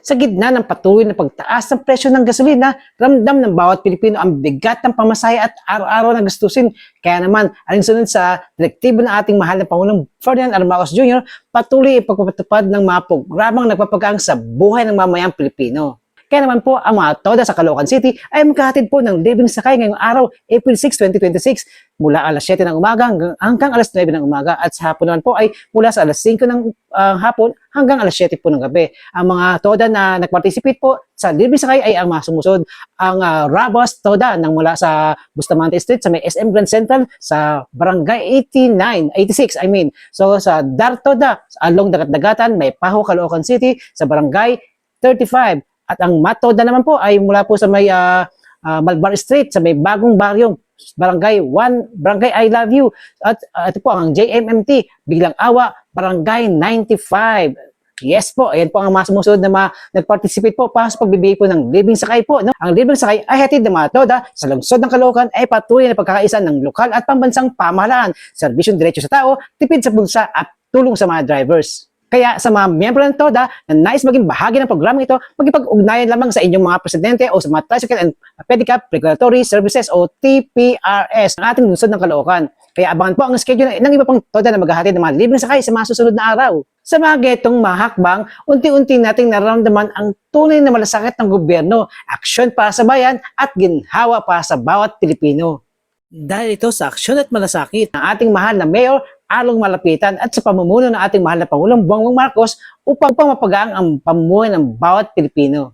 Sa gitna ng patuloy na pagtaas ng presyo ng gasolina, ramdam ng bawat Pilipino ang bigat ng pamasahe at araw-araw na gastusin. Kaya naman, alinsunod sa direktibo ng ating mahal na Pangulong Ferdinand R. Marcos Jr., patuloy ipagpapatupad ng mga programang nagpapagaan sa buhay ng mamayang Pilipino. Kaya naman po, ang mga TODA sa Caloocan City ay magkahatid po ng libreng sakay ngayong araw, April 6, 2026, mula alas 7 ng umaga hanggang alas 9 ng umaga. At sa hapon naman po ay mula sa alas 5 ng hapon hanggang alas 7 po ng gabi. Ang mga TODA na nag-participate po sa libreng sakay ay ang mga sumusod. Ang Rabas TODA nang mula sa Bustamante Street sa may SM Grand Central sa Barangay 86 I mean. So sa DAR TODA along Dagat-Dagatan, may Paho, Caloocan City sa Barangay 35. At ang Matoda naman po ay mula po sa may Malbar Street, sa may Bagong Baryong, Barangay 1, Barangay I Love You. At ito po ang JMMT, Biglang Awa, Barangay 95. Yes po, ayan po ang mga sumusunod na nag-participate po para sa pagbibigay po ng libreng sakay po. No? Ang libreng sakay ay hatid ng mga TODA sa lungsod ng Caloocan ay patuloy na pagkakaisa ng lokal at pambansang pamahalaan, serbisyong diretso sa tao, tipid sa bulsa at tulong sa mga drivers. Kaya sa mga miyembro ng TODA na nais maging bahagi ng programang ito, magipag-ugnayan lamang sa inyong mga presidente o sa mga Tricycle and Pedicab Regulatory Services o TPRS ng ating lungsod ng Caloocan. Kaya abangan po ang schedule ng iba pang TODA na maghahatid ng mga libreng sakay sa mga susunod na araw. Sa mga getong mahakbang, unti-unti nating nararamdaman ang tunay na malasakit ng gobyerno, aksyon para sa bayan at ginhawa para sa bawat Pilipino. Dahil ito sa aksyon at malasakit ng ating mahal na Mayor Arlong Malapitan at sa pamumuno ng ating mahal na Pangulong Bongbong Marcos upang mapagaan ang pamumuhay ng bawat Pilipino.